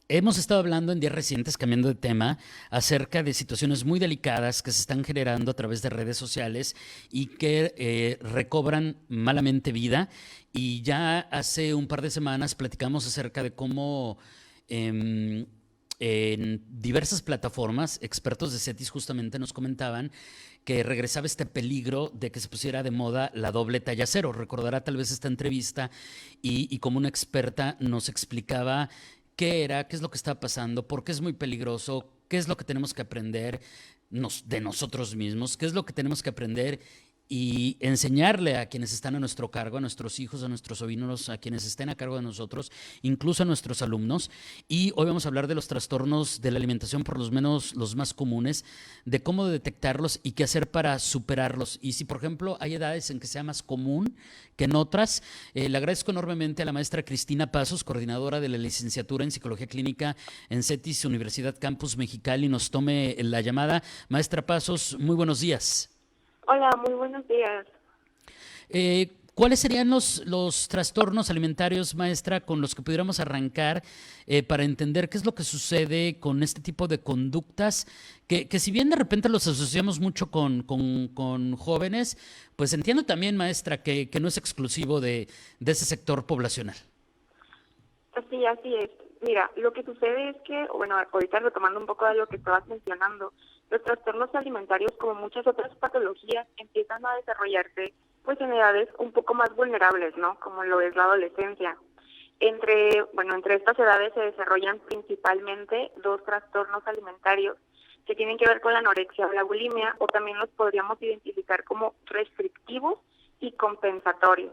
Hemos estado hablando en días recientes, cambiando de tema, acerca de situaciones muy delicadas que se están generando a través de redes sociales y que recobran malamente vida. Y ya hace un par de semanas platicamos acerca de cómo em, en diversas plataformas, expertos de CETIS justamente nos comentaban que regresaba este peligro de que se pusiera de moda la doble talla cero. Recordará tal vez esta entrevista y como una experta nos explicaba qué era, qué es lo que está pasando, por qué es muy peligroso, qué es lo que tenemos que aprender de nosotros mismos, qué es lo que tenemos que aprender y enseñarle a quienes están a nuestro cargo, a nuestros hijos, a nuestros sobrinos, a quienes estén a cargo de nosotros, incluso a nuestros alumnos. Y hoy vamos a hablar de los trastornos de la alimentación, por lo menos los más comunes, de cómo detectarlos y qué hacer para superarlos. Y si, por ejemplo, hay edades en que sea más común que en otras, le agradezco enormemente a la maestra Cristina Pasos, coordinadora de la licenciatura en Psicología Clínica en CETIS Universidad Campus Mexicali, nos tome la llamada. Maestra Pasos, muy buenos días. Hola, muy buenos días. ¿Cuáles serían los trastornos alimentarios, maestra, con los que pudiéramos arrancar para entender qué es lo que sucede con este tipo de conductas que si bien de repente los asociamos mucho con jóvenes, pues entiendo también, maestra, que no es exclusivo de ese sector poblacional? Sí, así es. Mira, lo que sucede es que, bueno, ahorita retomando un poco de lo que estabas mencionando, los trastornos alimentarios, como muchas otras patologías, empiezan a desarrollarse pues en edades un poco más vulnerables, ¿no? Como lo es la adolescencia. Entre estas edades se desarrollan principalmente dos trastornos alimentarios que tienen que ver con la anorexia o la bulimia, o también los podríamos identificar como restrictivos y compensatorios,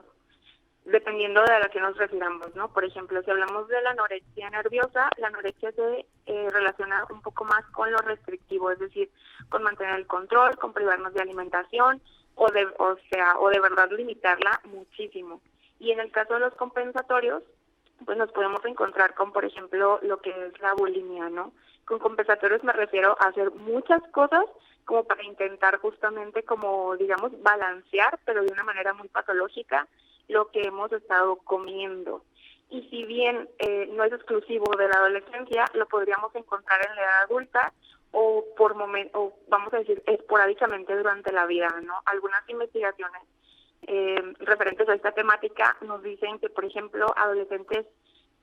dependiendo de a la que nos refiramos, ¿no? Por ejemplo, si hablamos de la anorexia nerviosa, la anorexia se relaciona un poco más con lo restrictivo, es decir, con mantener el control, con privarnos de alimentación o de verdad limitarla muchísimo. Y en el caso de los compensatorios, pues nos podemos encontrar con, por ejemplo, lo que es la bulimia, ¿no? Con compensatorios me refiero a hacer muchas cosas como para intentar justamente como, digamos, balancear, pero de una manera muy patológica, lo que hemos estado comiendo. Y si bien no es exclusivo de la adolescencia, lo podríamos encontrar en la edad adulta o vamos a decir, esporádicamente durante la vida, ¿no? Algunas investigaciones referentes a esta temática nos dicen que, por ejemplo, adolescentes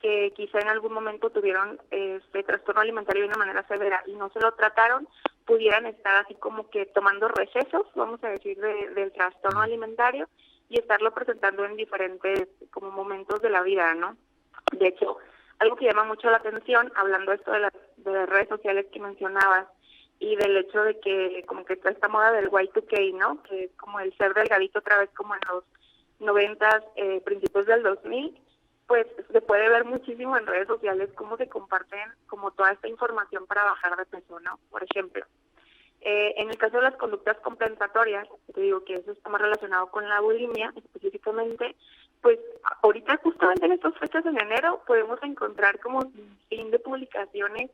que quizá en algún momento tuvieron este trastorno alimentario de una manera severa y no se lo trataron, pudieran estar así como que tomando recesos, vamos a decir, del trastorno alimentario y estarlo presentando en diferentes como momentos de la vida, ¿no? De hecho, algo que llama mucho la atención, hablando esto de las redes sociales que mencionabas, y del hecho de que como que está esta moda del Y2K, ¿no? Que es como el ser delgadito otra vez como en los 90, principios del 2000, pues se puede ver muchísimo en redes sociales cómo se comparten como toda esta información para bajar de peso, ¿no? Por ejemplo, en el caso de las conductas compensatorias, te digo que eso está más relacionado con la bulimia específicamente, pues ahorita justamente en estas fechas en enero podemos encontrar como un fin de publicaciones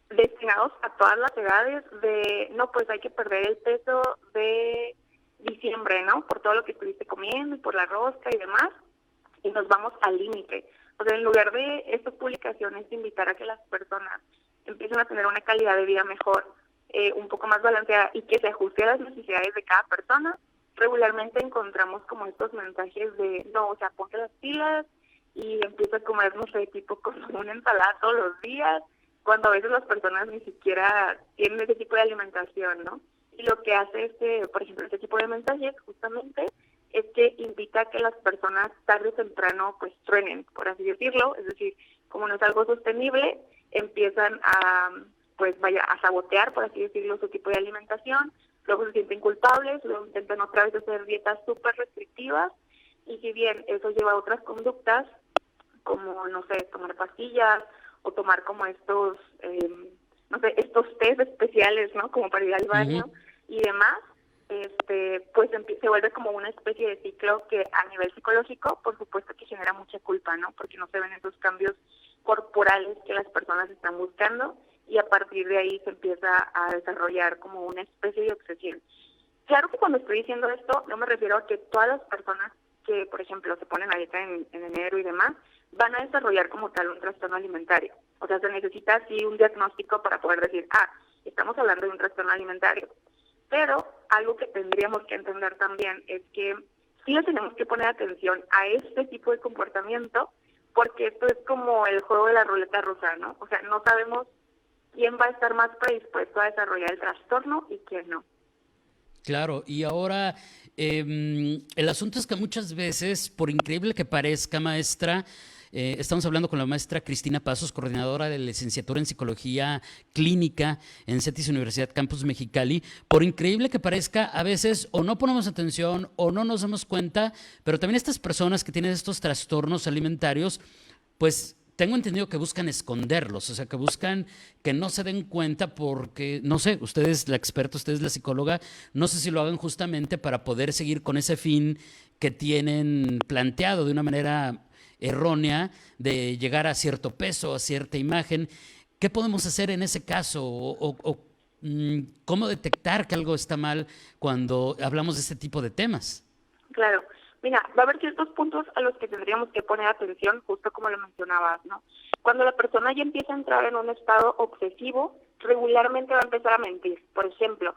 destinados a todas las edades de, no, pues hay que perder el peso de diciembre, ¿no? Por todo lo que estuviste comiendo y por la rosca y demás, y nos vamos al límite. O sea, en lugar de estas publicaciones de invitar a que las personas empiecen a tener una calidad de vida mejor, un poco más balanceada y que se ajuste a las necesidades de cada persona, regularmente encontramos como estos mensajes de, no, o sea, ponte las pilas y empieza a comer, no sé, tipo con una ensalada todos los días, cuando a veces las personas ni siquiera tienen ese tipo de alimentación, ¿no? Y lo que hace por ejemplo, este tipo de mensajes justamente es que invita a que las personas tarde o temprano pues truenen, por así decirlo, es decir, como no es algo sostenible, empiezan a a sabotear, por así decirlo, su tipo de alimentación, luego se sienten culpables, luego intentan otra vez hacer dietas súper restrictivas, y si bien eso lleva a otras conductas, como, no sé, tomar pastillas, o tomar como estos, no sé, estos test especiales, ¿no? Como para ir al Ujú. baño y demás, pues se vuelve como una especie de ciclo que a nivel psicológico, por supuesto que genera mucha culpa, ¿no? Porque no se ven esos cambios corporales que las personas están buscando y a partir de ahí se empieza a desarrollar como una especie de obsesión. Claro que cuando estoy diciendo esto, no me refiero a que todas las personas que, por ejemplo, se ponen a dieta en enero y demás, van a desarrollar como tal un trastorno alimentario. O sea, se necesita sí un diagnóstico para poder decir, estamos hablando de un trastorno alimentario. Pero algo que tendríamos que entender también es que sí le tenemos que poner atención a este tipo de comportamiento, porque esto es como el juego de la ruleta rusa, ¿no? O sea, no sabemos quién va a estar más predispuesto a desarrollar el trastorno y quién no. Claro, y ahora el asunto es que muchas veces, por increíble que parezca, maestra, estamos hablando con la maestra Cristina Pasos, coordinadora de licenciatura en Psicología Clínica en CETIS Universidad Campus Mexicali. Por increíble que parezca, a veces o no ponemos atención o no nos damos cuenta, pero también estas personas que tienen estos trastornos alimentarios, pues tengo entendido que buscan esconderlos, o sea, que buscan que no se den cuenta porque, no sé, usted es la experta, usted es la psicóloga, no sé si lo hagan justamente para poder seguir con ese fin que tienen planteado de una manera errónea de llegar a cierto peso, a cierta imagen. ¿Qué podemos hacer en ese caso? ¿Cómo detectar que algo está mal cuando hablamos de este tipo de temas? Claro. Mira, va a haber ciertos puntos a los que tendríamos que poner atención, justo como lo mencionabas, ¿no? Cuando la persona ya empieza a entrar en un estado obsesivo, regularmente va a empezar a mentir. Por ejemplo,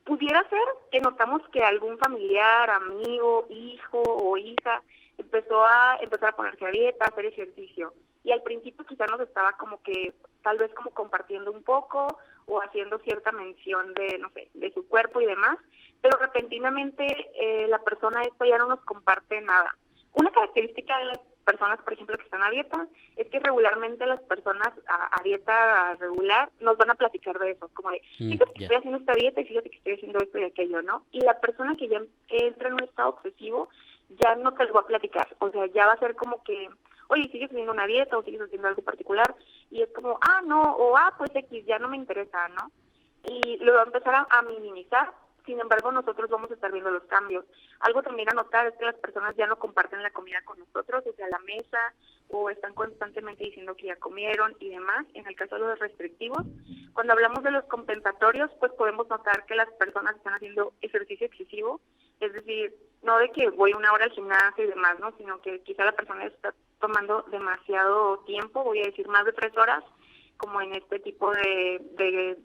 pudiera ser que notamos que algún familiar, amigo, hijo o hija empezar a ponerse a dieta, a hacer ejercicio. Y al principio quizá nos estaba como que, tal vez como compartiendo un poco o haciendo cierta mención de, no sé, de su cuerpo y demás, pero repentinamente la persona esto ya no nos comparte nada. Una característica de las personas, por ejemplo, que están a dieta, es que regularmente las personas a dieta regular nos van a platicar de eso, como de, fíjate que estoy haciendo esta dieta y fíjate que estoy haciendo esto y aquello, ¿no? Y la persona que ya entra en un estado obsesivo ya no te lo va a platicar, o sea, ya va a ser como que, oye, ¿sigues haciendo una dieta o sigues haciendo algo particular? Y es como, no, o pues X, ya no me interesa, ¿no? Y lo va a empezar a minimizar. Sin embargo, nosotros vamos a estar viendo los cambios. Algo también a notar es que las personas ya no comparten la comida con nosotros, o sea, la mesa, o están constantemente diciendo que ya comieron y demás. En el caso de los restrictivos, cuando hablamos de los compensatorios, pues podemos notar que las personas están haciendo ejercicio excesivo, es decir, no de que voy 1 hora al gimnasio y demás, ¿no? Sino que quizá la persona está tomando demasiado tiempo, voy a decir más de 3 horas, como en este tipo de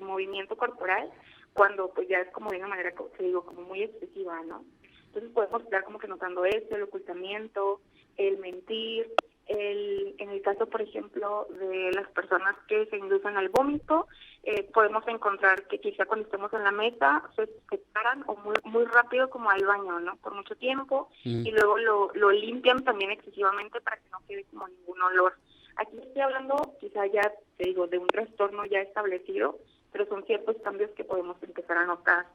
movimiento corporal, cuando pues ya es como de una manera, que digo, como muy excesiva, ¿no? Entonces podemos estar como que notando esto, el ocultamiento, el mentir, en el caso, por ejemplo, de las personas que se inducen al vómito, podemos encontrar que quizá cuando estemos en la mesa se paran o muy rápido como al baño, ¿no? Por mucho tiempo, y luego lo limpian también excesivamente para que no quede como ningún olor. Aquí estoy hablando quizá ya, te digo, de un trastorno ya establecido, pero son ciertos cambios que podemos empezar a notar.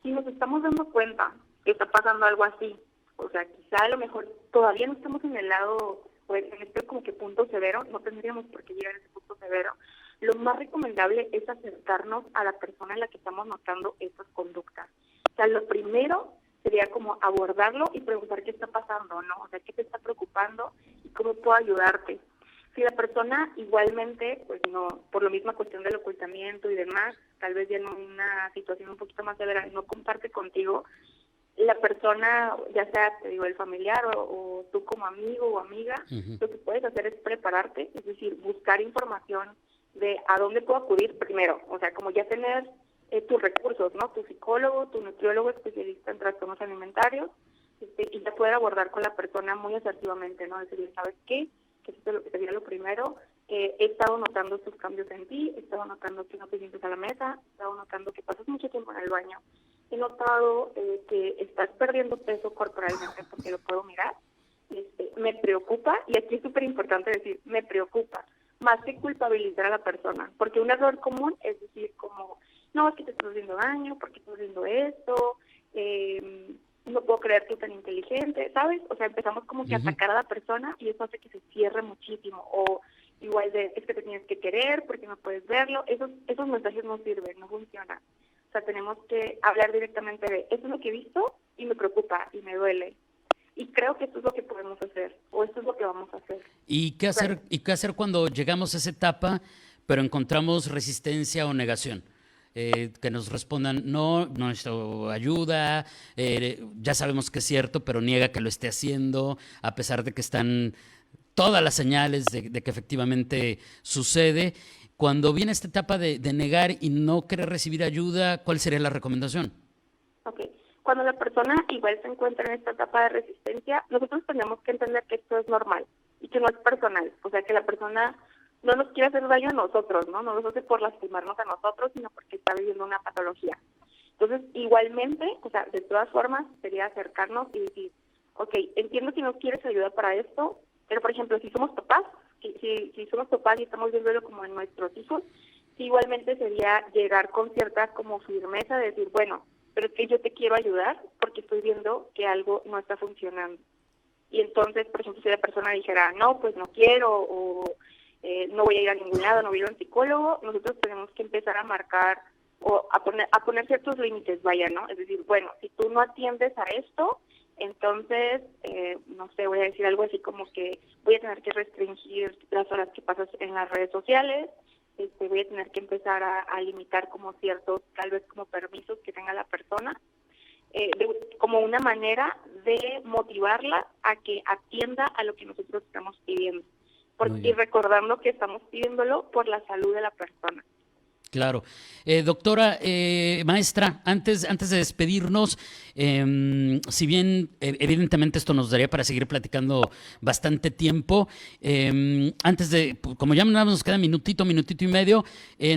Si nos estamos dando cuenta que está pasando algo así, o sea, quizá a lo mejor todavía no estamos en el lado, o en este como que punto severo, no tendríamos por qué llegar a ese punto severo, lo más recomendable es acercarnos a la persona en la que estamos notando estas conductas. O sea, lo primero sería como abordarlo y preguntar qué está pasando, ¿no? O sea, qué te está preocupando y cómo puedo ayudarte. Si la persona igualmente, pues no, por la misma cuestión del ocultamiento y demás, tal vez ya en una situación un poquito más severa, no comparte contigo, la persona, ya sea, te digo, el familiar o tú como amigo o amiga, lo que puedes hacer es prepararte, es decir, buscar información de a dónde puedo acudir primero, o sea, como ya tener tus recursos, ¿no? Tu psicólogo, tu nutriólogo especialista en trastornos alimentarios, y ya poder abordar con la persona muy asertivamente, ¿no? Decirle, ¿sabes qué? Que esto es lo que sería lo primero, he estado notando estos cambios en ti, he estado notando que no te sientes a la mesa, he estado notando que pasas mucho tiempo en el baño, he notado que estás perdiendo peso corporalmente porque lo puedo mirar, me preocupa, y aquí es súper importante decir, me preocupa, más que culpabilizar a la persona, porque un error común es decir como, no, es que te estás haciendo daño, porque estás haciendo esto, no puedo creer que es tan inteligente, ¿sabes? O sea, empezamos como que a atacar a la persona y eso hace que se cierre muchísimo. O igual de, es que te tienes que querer porque no puedes verlo. Esos mensajes no sirven, no funcionan. O sea, tenemos que hablar directamente de, esto es lo que he visto y me preocupa y me duele. Y creo que esto es lo que podemos hacer, o esto es lo que vamos a hacer. ¿Y qué hacer cuando llegamos a esa etapa, pero encontramos resistencia o negación? Que nos respondan, no necesito ayuda, ya sabemos que es cierto, pero niega que lo esté haciendo, a pesar de que están todas las señales de que efectivamente sucede. Cuando viene esta etapa de negar y no querer recibir ayuda, ¿cuál sería la recomendación? Ok. Cuando la persona igual se encuentra en esta etapa de resistencia, nosotros tenemos que entender que esto es normal y que no es personal. O sea, que la persona no nos quiere hacer daño a nosotros, ¿no? No nos hace por lastimarnos a nosotros, sino porque está viviendo una patología. Entonces, igualmente, o sea, de todas formas, sería acercarnos y decir, ok, entiendo que no quieres ayuda para esto, pero por ejemplo, si somos papás, si somos papás y estamos viéndolo como en nuestros hijos, sí, igualmente sería llegar con cierta como firmeza de decir, bueno, pero es que yo te quiero ayudar porque estoy viendo que algo no está funcionando. Y entonces, por ejemplo, si la persona dijera, no, pues no quiero, o no voy a ir a ningún lado, no voy a ir a un psicólogo, nosotros tenemos que empezar a marcar o a poner ciertos límites, vaya, ¿no? Es decir, bueno, si tú no atiendes a esto, entonces, no sé, voy a decir algo así como que voy a tener que restringir las horas que pasas en las redes sociales, voy a tener que empezar a limitar como ciertos, tal vez como permisos que tenga la persona, como una manera de motivarla a que atienda a lo que nosotros estamos pidiendo. Y recordando que estamos pidiéndolo por la salud de la persona. Claro. Doctora, maestra, antes de despedirnos, si bien evidentemente esto nos daría para seguir platicando bastante tiempo, antes de, como ya nos queda minutito y medio,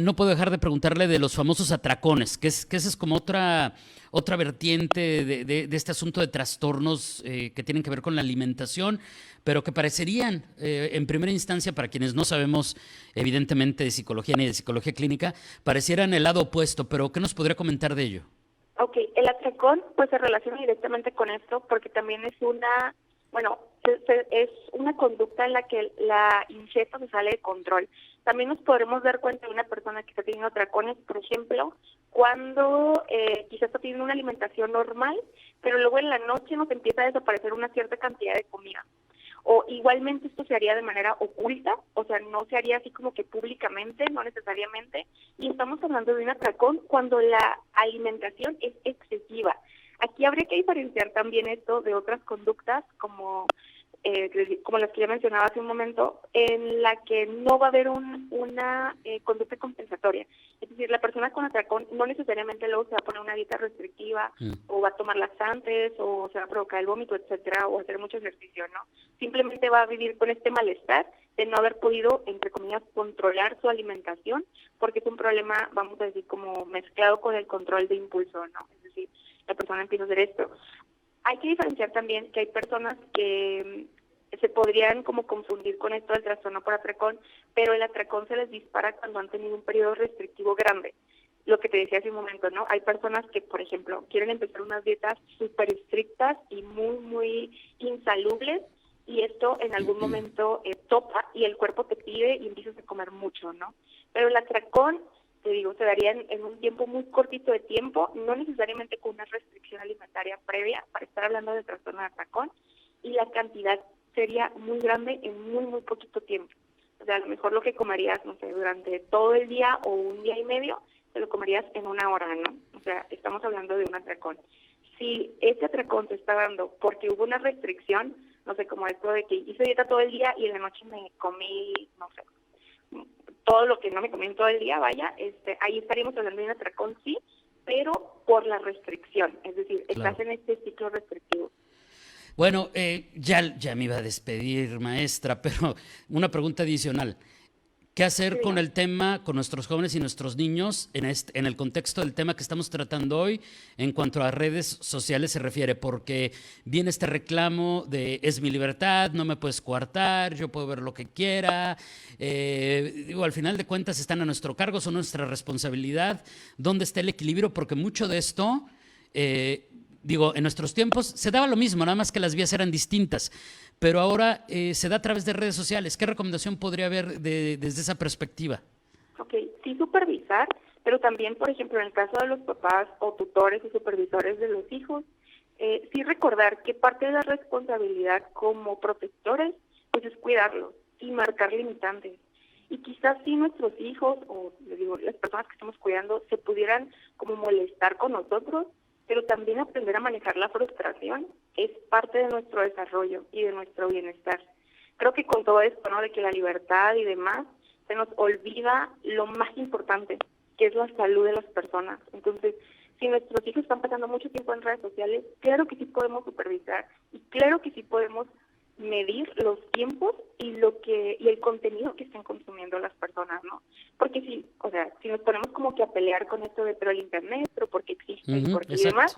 no puedo dejar de preguntarle de los famosos atracones, que esa es como otra vertiente de este asunto de trastornos que tienen que ver con la alimentación, pero que parecerían, en primera instancia, para quienes no sabemos evidentemente de psicología ni de psicología clínica, parecieran el lado opuesto, pero ¿qué nos podría comentar de ello? Ok, el atracón pues se relaciona directamente con esto porque también es es una conducta en la que la ingesta se sale de control. También nos podremos dar cuenta de una persona que está teniendo atracones, por ejemplo, cuando quizás está teniendo una alimentación normal, pero luego en la noche nos empieza a desaparecer una cierta cantidad de comida. O igualmente esto se haría de manera oculta, o sea, no se haría así como que públicamente, no necesariamente, y estamos hablando de un atracón cuando la alimentación es excesiva. Aquí habría que diferenciar también esto de otras conductas como las que ya mencionaba hace un momento, en la que no va a haber una conducta compensatoria. Es decir, la persona con atracón no necesariamente luego se va a poner una dieta restrictiva o va a tomar laxantes o se va a provocar el vómito, etcétera, o hacer mucho ejercicio, ¿no? Simplemente va a vivir con este malestar de no haber podido, entre comillas, controlar su alimentación, porque es un problema, vamos a decir, como mezclado con el control de impulso, ¿no? Es decir, la persona empieza a hacer esto. Hay que diferenciar también que hay personas que se podrían como confundir con esto del trastorno por atracón, pero el atracón se les dispara cuando han tenido un periodo restrictivo grande. Lo que te decía hace un momento, ¿no? Hay personas que, por ejemplo, quieren empezar unas dietas súper estrictas y muy, muy insalubres, y esto en algún momento topa y el cuerpo te pide y empiezas a comer mucho, ¿no? Pero el atracón, te digo, se daría en un tiempo muy cortito de tiempo, no necesariamente con una restricción alimentaria previa para estar hablando de trastorno de atracón, y la cantidad sería muy grande en muy, muy poquito tiempo. O sea, a lo mejor lo que comerías, no sé, durante todo el día o un día y medio, te lo comerías en una hora, ¿no? O sea, estamos hablando de un atracón. Si ese atracón te está dando porque hubo una restricción, no sé, como esto de que hice dieta todo el día y en la noche me comí, no sé, todo lo que no me comí en todo el día, vaya, ahí estaríamos hablando de un atracón, sí, pero por la restricción, es decir, estás en este ciclo restrictivo. Bueno, ya me iba a despedir, maestra, pero una pregunta adicional. ¿Qué hacer con el tema, con nuestros jóvenes y nuestros niños en el contexto del tema que estamos tratando hoy en cuanto a redes sociales se refiere? Porque viene este reclamo de es mi libertad, no me puedes coartar, yo puedo ver lo que quiera. Al final de cuentas están a nuestro cargo, son nuestra responsabilidad. ¿Dónde está el equilibrio? Porque mucho de esto... en nuestros tiempos se daba lo mismo, nada más que las vías eran distintas, pero ahora se da a través de redes sociales. ¿Qué recomendación podría haber desde esa perspectiva? Ok, sí supervisar, pero también, por ejemplo, en el caso de los papás o tutores y supervisores de los hijos, sí recordar que parte de la responsabilidad como protectores pues es cuidarlos y marcar limitantes. Y quizás sí nuestros hijos o las personas que estamos cuidando se pudieran como molestar con nosotros, pero también aprender a manejar la frustración es parte de nuestro desarrollo y de nuestro bienestar. creo que con todo esto, ¿no? De que la libertad y demás, se nos olvida lo más importante, que es la salud de las personas. Entonces, si nuestros hijos están pasando mucho tiempo en redes sociales, claro que sí podemos supervisar y claro que sí podemos medir los tiempos y el contenido que están consumiendo las personas, ¿no? Porque si, o sea, si nos ponemos como que a pelear con esto de pero el internet, pero porque existe y porque y demás,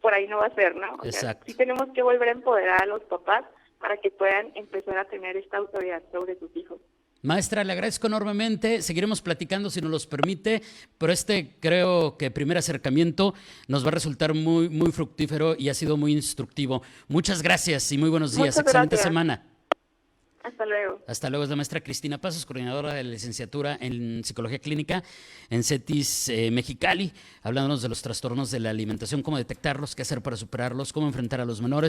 por ahí no va a ser, ¿no? O sea, sí tenemos que volver a empoderar a los papás para que puedan empezar a tener esta autoridad sobre sus hijos. Maestra, le agradezco enormemente. Seguiremos platicando si nos los permite, pero creo que primer acercamiento nos va a resultar muy, muy fructífero y ha sido muy instructivo. Muchas gracias y muy buenos días. Muchas Excelente gracias. semana. Hasta luego. Hasta luego. Es la maestra Cristina Pasos, coordinadora de la licenciatura en Psicología Clínica en CETIS Mexicali, hablándonos de los trastornos de la alimentación, cómo detectarlos, qué hacer para superarlos, cómo enfrentar a los menores.